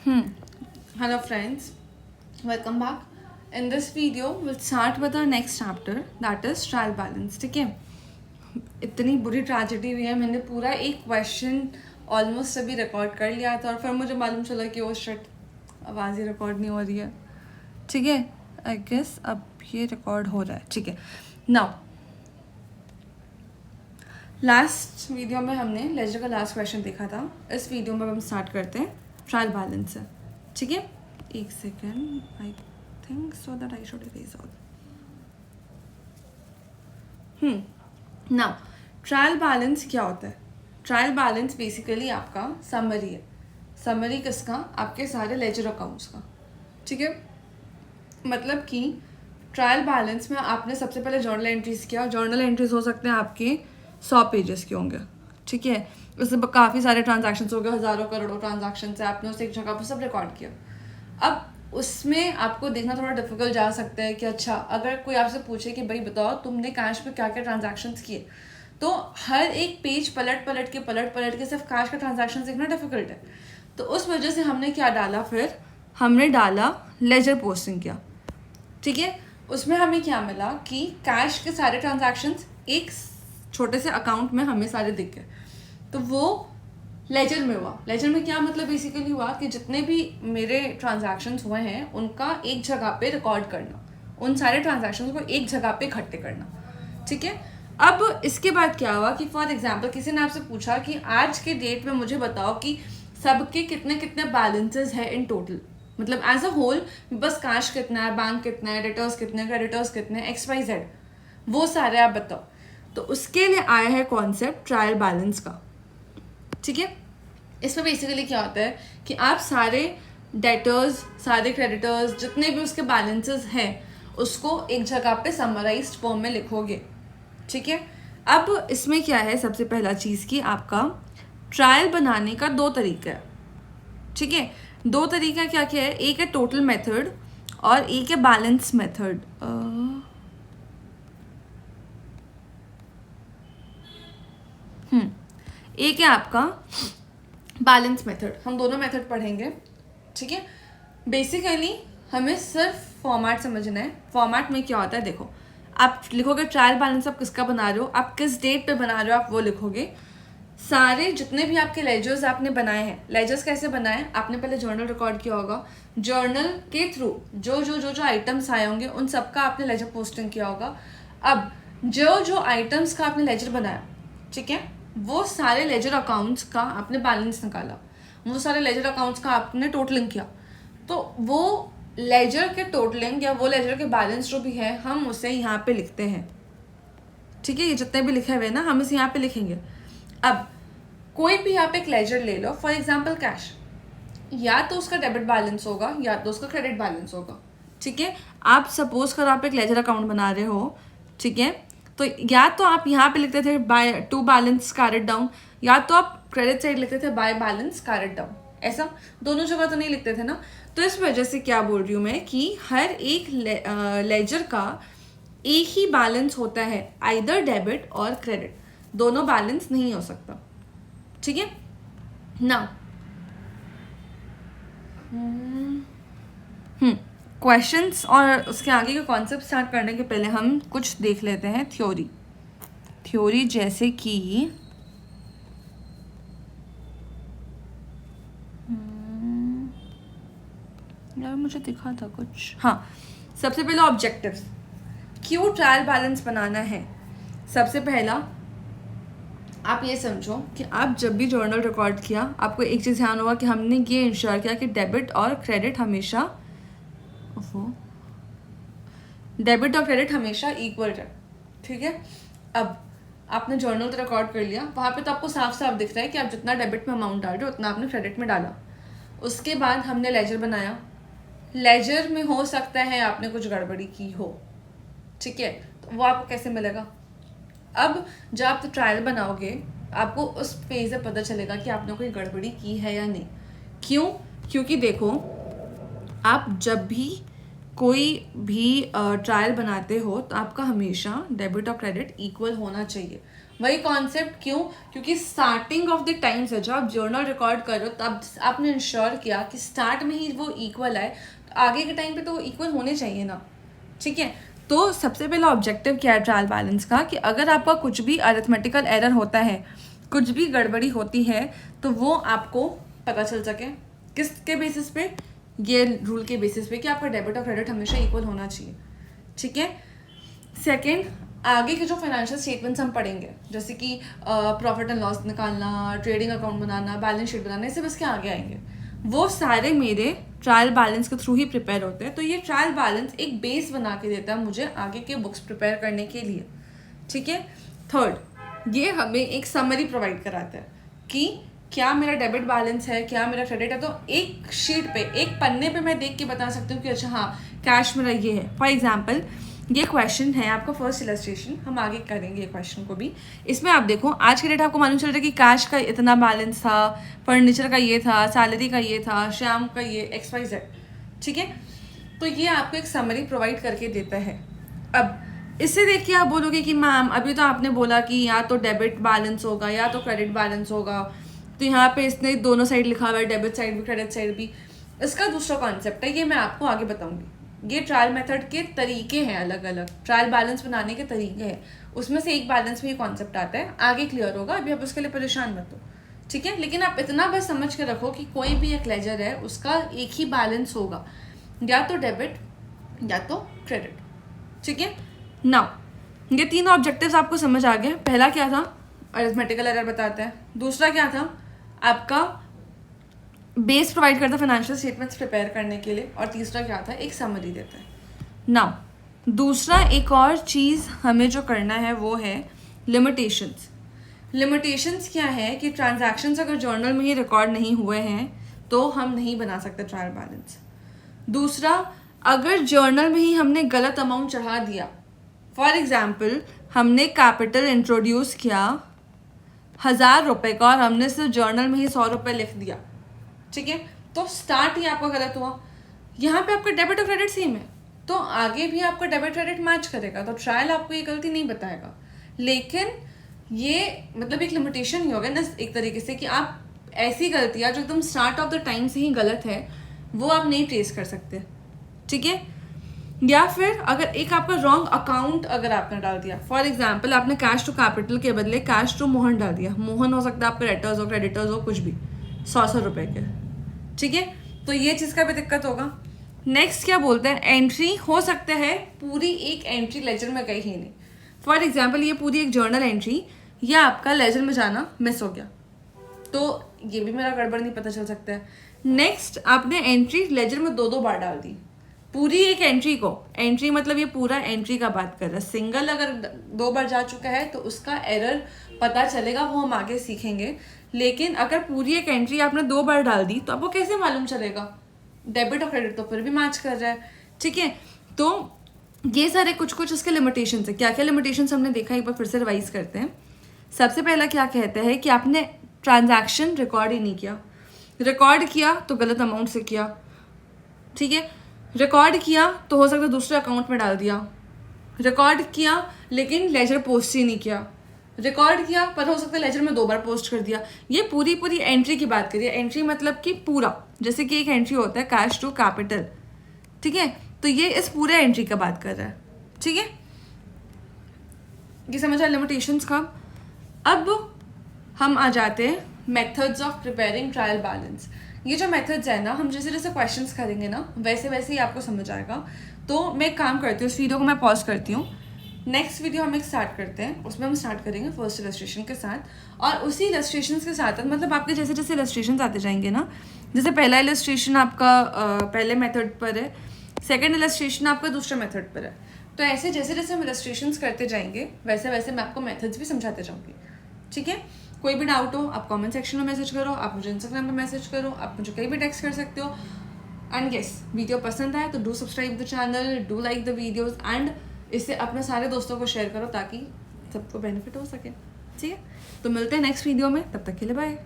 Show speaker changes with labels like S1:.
S1: Hello friends, welcome back. In this video, we'll start with our next chapter, that is trial balance. ठीक है, इतनी बुरी tragedy हुई है, मैंने पूरा एक क्वेश्चन ऑलमोस्ट अभी रिकॉर्ड कर लिया था और फिर मुझे मालूम चला कि वो शिट आवाज़ ही रिकॉर्ड नहीं हो रही है. ठीक है, आई गेस अब ये रिकॉर्ड हो रहा है. ठीक है, नाउ लास्ट वीडियो में हमने लेजर का लास्ट क्वेश्चन देखा था. इस वीडियो में हम स्टार्ट करते हैं ट्रायल बैलेंस से. ठीक है, एक second, I think so that I should erase all. Now trial balance क्या होता है? ट्रायल बैलेंस बेसिकली आपका समरी है. समरी किसका? आपके सारे लेजर अकाउंट्स का. ठीक है, मतलब कि ट्रायल बैलेंस में आपने सबसे पहले जर्नल एंट्रीज किया. जर्नल एंट्रीज हो सकते हैं आपके 100 पेजेस के होंगे. ठीक है, उसमें काफ़ी सारे ट्रांजैक्शंस हो गए, हज़ारों करोड़ों ट्रांजैक्शंस है, आपने उसे एक जगह पर सब रिकॉर्ड किया. अब उसमें आपको देखना थोड़ा डिफिकल्ट जा सकता है कि अच्छा, अगर कोई आपसे पूछे कि भाई बताओ तुमने कैश पे क्या क्या ट्रांजैक्शंस किए, तो हर एक पेज पलट पलट के सिर्फ कैश का ट्रांजैक्शन देखना डिफिकल्ट है. तो उस वजह से हमने क्या डाला, फिर हमने डाला लेजर पोस्टिंग किया. ठीक है, उसमें हमें क्या मिला कि कैश के सारे ट्रांजैक्शंस एक छोटे से अकाउंट में हमें सारे दिख गए. तो वो लेजर में हुआ. लेजर में क्या मतलब बेसिकली हुआ कि जितने भी मेरे ट्रांजैक्शंस हुए हैं उनका एक जगह पे रिकॉर्ड करना, उन सारे ट्रांजैक्शंस को एक जगह पे इकट्ठे करना. ठीक है, अब इसके बाद क्या हुआ कि फॉर एग्जांपल किसी ने आपसे पूछा कि आज के डेट में मुझे बताओ कि सबके कितने कितने बैलेंसेस है इन टोटल, मतलब एज अ होल बस कैश कितना है, बैंक कितना है, डेटर्स कितने, क्रेडिटर्स कितने, XYZ, वो सारे आप बताओ. तो उसके लिए आया है कॉन्सेप्ट ट्रायल बैलेंस का. ठीक है, इसमें बेसिकली क्या होता है कि आप सारे डेटर्स, सारे क्रेडिटर्स, जितने भी उसके बैलेंसेस हैं उसको एक जगह पे समराइज्ड फॉर्म में लिखोगे. ठीक है, अब इसमें क्या है, सबसे पहला चीज़ कि आपका ट्रायल बनाने का 2 तरीका है. ठीक है, 2 तरीका क्या क्या है, एक है टोटल मेथड और एक है बैलेंस मेथड. एक है आपका बैलेंस मेथड. हम दोनों मेथड पढ़ेंगे. ठीक है, बेसिकली हमें सिर्फ फॉर्मेट समझना है. फॉर्मेट में क्या होता है, देखो आप लिखोगे ट्रायल बैलेंस आप किसका बना रहे हो, आप किस डेट पे बना रहे हो, आप वो लिखोगे. सारे जितने भी आपके लेजर्स आपने बनाए हैं, लेजर्स कैसे बनाए, आपने पहले जर्नल रिकॉर्ड किया होगा. जर्नल के थ्रू जो जो जो जो आइटम्स आए होंगे उन सबका आपने लेजर पोस्टिंग किया होगा. अब जो जो आइटम्स का आपने लेजर बनाया, ठीक है, वो सारे लेजर अकाउंट्स का आपने बैलेंस निकाला, वो सारे लेजर अकाउंट्स का आपने टोटलिंग किया. तो वो लेजर के टोटलिंग या वो लेजर के बैलेंस जो भी है हम उसे यहाँ पे लिखते हैं. ठीक है, ये जितने भी लिखे हुए हैं ना हम इसे यहाँ पे लिखेंगे. अब कोई भी आप एक लेजर ले लो, फॉर एग्जाम्पल कैश, या तो उसका डेबिट बैलेंस होगा या तो उसका क्रेडिट बैलेंस होगा. ठीक है, आप सपोज करो आप एक लेजर अकाउंट बना रहे हो. ठीक है, तो या तो आप यहाँ पे लिखते थे by two balance carried down, या तो आप क्रेडिट साइड लिखते थे बाय बैलेंस कैरेट डाउन. ऐसा दोनों जगह तो नहीं लिखते थे ना. तो इस वजह से क्या बोल रही हूँ मैं कि हर एक लेजर का एक ही बैलेंस होता है, आइदर डेबिट और क्रेडिट, दोनों बैलेंस नहीं हो सकता. ठीक है, ना क्वेश्चंस और उसके आगे के कॉन्सेप्ट स्टार्ट करने के पहले हम कुछ देख लेते हैं थ्योरी जैसे कि यार मुझे दिखा था कुछ. हाँ, सबसे पहले ऑब्जेक्टिव्स. क्यों ट्रायल बैलेंस बनाना है? सबसे पहला आप ये समझो कि आप जब भी जर्नल रिकॉर्ड किया आपको एक चीज़ ध्यान होगा कि हमने ये इंश्योर किया कि डेबिट और क्रेडिट हमेशा इक्वल है. ठीक है, अब आपने जर्नल तो रिकॉर्ड कर लिया, वहाँ पे तो आपको साफ साफ दिख रहा है कि आप जितना डेबिट में अमाउंट डाल रहे हो उतना आपने क्रेडिट में डाला. उसके बाद हमने लेजर बनाया. लेजर में हो सकता है आपने कुछ गड़बड़ी की हो. ठीक है, तो वो आपको कैसे मिलेगा? अब जब आप ट्रायल बनाओगे आपको उस पेज से पता चलेगा कि आपने कोई गड़बड़ी की है या नहीं. क्यों? क्योंकि देखो, आप जब भी कोई भी ट्रायल बनाते हो तो आपका हमेशा डेबिट और क्रेडिट इक्वल होना चाहिए. वही कॉन्सेप्ट क्यों, क्योंकि स्टार्टिंग ऑफ द टाइम से जब आप जर्नल रिकॉर्ड करो तब आपने इंश्योर किया कि स्टार्ट में ही वो इक्वल है, तो आगे के टाइम पे तो वो इक्वल होने चाहिए ना, ठीक है। तो सबसे पहला ऑब्जेक्टिव क्या है ट्रायल बैलेंस का, कि अगर आपका कुछ भी अरिथमेटिकल एरर होता है, कुछ भी गड़बड़ी होती है, तो वो आपको पता चल सके। किसके बेसिस पे, ये रूल के बेसिस पे कि आपका डेबिट और क्रेडिट हमेशा इक्वल होना चाहिए, ठीक है। सेकेंड, आगे के जो फाइनेंशियल स्टेटमेंट्स हम पढ़ेंगे, जैसे कि प्रॉफिट एंड लॉस निकालना, ट्रेडिंग अकाउंट बनाना, बैलेंस शीट बनाना, इससे बस के आगे आएंगे, वो सारे मेरे ट्रायल बैलेंस के थ्रू ही प्रिपेयर होते हैं। तो ये ट्रायल बैलेंस एक बेस बना के देता है मुझे आगे के बुक्स प्रिपेयर करने के लिए, ठीक है। थर्ड, ये हमें एक समरी प्रोवाइड कराता है कि क्या मेरा डेबिट बैलेंस है, क्या मेरा क्रेडिट है। तो एक शीट पे, एक पन्ने पे मैं देख के बता सकती हूँ कि अच्छा हाँ कैश मेरा ये है। फॉर एग्जाम्पल ये क्वेश्चन है आपका फर्स्ट इलस्ट्रेशन, हम आगे करेंगे ये क्वेश्चन को भी। इसमें आप देखो आज के डेट आपको मालूम चल रहा है कि कैश का इतना बैलेंस था, फर्नीचर का ये था, सैलरी का ये था, श्याम का ये XYZ, ठीक है। तो ये आपको एक समरी प्रोवाइड करके देता है। अब इससे देख के आप बोलोगे कि मैम अभी तो आपने बोला कि या तो डेबिट बैलेंस होगा या तो क्रेडिट बैलेंस होगा, तो यहाँ पे इसने दोनों साइड लिखा हुआ है, डेबिट साइड भी क्रेडिट साइड भी। इसका दूसरा कॉन्सेप्ट है, ये मैं आपको आगे बताऊंगी। ये ट्रायल मेथड के तरीके हैं, अलग अलग ट्रायल बैलेंस बनाने के तरीके हैं, उसमें से एक बैलेंस में ये कॉन्सेप्ट आता है, आगे क्लियर होगा, अभी आप उसके लिए परेशान मत हो, ठीक है। लेकिन आप इतना बस समझ के रखो कि कोई भी एक लेजर है उसका एक ही बैलेंस होगा, या तो डेबिट या तो क्रेडिट, ठीक है। नाउ ये तीनों ऑब्जेक्टिव्स आपको समझ आ गए। पहला क्या था, अरिथमेटिकल एरर बताता है। दूसरा क्या था, आपका बेस प्रोवाइड करता है फाइनेंशियल स्टेटमेंट्स प्रिपेयर करने के लिए। और तीसरा क्या था, एक समरी देता है। नाउ दूसरा एक और चीज़ हमें जो करना है वो है लिमिटेशंस। लिमिटेशंस क्या है कि ट्रांजैक्शंस अगर जर्नल में ही रिकॉर्ड नहीं हुए हैं तो हम नहीं बना सकते ट्रायल बैलेंस। दूसरा, अगर जर्नल में ही हमने गलत अमाउंट चढ़ा दिया, फॉर एग्जाम्पल हमने कैपिटल इंट्रोड्यूस किया 1000 रुपये का और हमने सिर्फ जर्नल में ही 100 रुपये लिख दिया, ठीक है, तो स्टार्ट ही आपका गलत हुआ। यहाँ पे आपका डेबिट और क्रेडिट सेम है तो आगे भी आपका डेबिट क्रेडिट मैच करेगा, तो ट्रायल आपको ये गलती नहीं बताएगा। लेकिन ये मतलब एक लिमिटेशन ही होगा ना एक तरीके से, कि आप ऐसी गलतियाँ जो एकदम स्टार्ट ऑफ द टाइम से ही गलत है वो आप नहीं ट्रेस कर सकते, ठीक है। या फिर अगर एक आपका रॉन्ग अकाउंट अगर आपने डाल दिया, फॉर एग्जाम्पल आपने कैश टू कैपिटल के बदले कैश टू मोहन डाल दिया, मोहन हो सकता है आपका डेटर्स हो, क्रेडिटर्स हो, कुछ भी 100 रुपये के, ठीक है, तो ये चीज़ का भी दिक्कत होगा। नेक्स्ट क्या बोलते हैं, एंट्री हो सकता है पूरी एक एंट्री लेजर में गई ही नहीं। फॉर एग्जाम्पल ये पूरी एक जर्नल एंट्री या आपका लेजर में जाना मिस हो गया, तो ये भी मेरा गड़बड़ नहीं पता चल सकता है। नेक्स्ट आपने एंट्री लेजर में 2-2 बार डाल दी, पूरी एक एंट्री को, एंट्री मतलब ये पूरा एंट्री का बात कर रहा है। सिंगल अगर 2 बार जा चुका है तो उसका एरर पता चलेगा, वो हम आगे सीखेंगे। लेकिन अगर पूरी एक एंट्री आपने 2 बार डाल दी तो आपको कैसे मालूम चलेगा, डेबिट और क्रेडिट तो फिर भी मैच कर रहा है, ठीक है। तो ये सारे कुछ इसके लिमिटेशंस है। क्या क्या लिमिटेशंस हमने देखा, एक बार फिर से रिवाइज करते हैं। सबसे पहला क्या कहते हैं कि आपने ट्रांजैक्शन रिकॉर्ड ही नहीं किया, रिकॉर्ड किया तो गलत अमाउंट से किया, ठीक है। रिकॉर्ड किया तो हो सकता है दूसरे अकाउंट में डाल दिया, रिकॉर्ड किया लेकिन लेजर पोस्ट ही नहीं किया, रिकॉर्ड किया पर हो सकता है लेजर में 2 बार पोस्ट कर दिया। ये पूरी एंट्री की बात करिए। एंट्री मतलब कि पूरा, जैसे कि एक एंट्री होता है कैश टू कैपिटल, ठीक है, तो ये इस पूरे एंट्री का बात कर रहा है, ठीक है। ये समझ आया लिमिटेशंस का। अब हम आ जाते हैं methods of preparing trial balance. ये जो मेथड्स है ना, हम जैसे जैसे क्वेश्चंस करेंगे ना वैसे वैसे ही आपको समझ आएगा। तो मैं एक काम करती हूँ, इस वीडियो को मैं पॉज करती हूँ, नेक्स्ट वीडियो हम एक स्टार्ट करते हैं, उसमें हम स्टार्ट करेंगे फर्स्ट इलस्ट्रेशन के साथ, और उसी इलस्ट्रेशन के साथ मतलब आपके जैसे जैसे इलस्ट्रेशन आते जाएंगे ना, जैसे पहला इलस्ट्रेशन आपका पहले मेथड पर है, सेकेंड इलस्ट्रेशन आपका दूसरे मेथड पर है, तो ऐसे जैसे जैसे हम इलस्ट्रेशन करते जाएंगे वैसे वैसे मैं आपको मेथड्स भी समझाते जाऊँगी, ठीक है। कोई भी डाउट हो आप कमेंट सेक्शन में मैसेज करो, आप मुझे इंस्टाग्राम पे मैसेज करो, आप मुझे कहीं भी टेक्स्ट कर सकते हो। एंड यस, वीडियो पसंद आए तो do subscribe the channel, do like the videos and इससे अपने सारे दोस्तों को शेयर करो ताकि सबको बेनिफिट हो सके, ठीक है। तो मिलते हैं नेक्स्ट वीडियो में, तब तक के लिए बाय।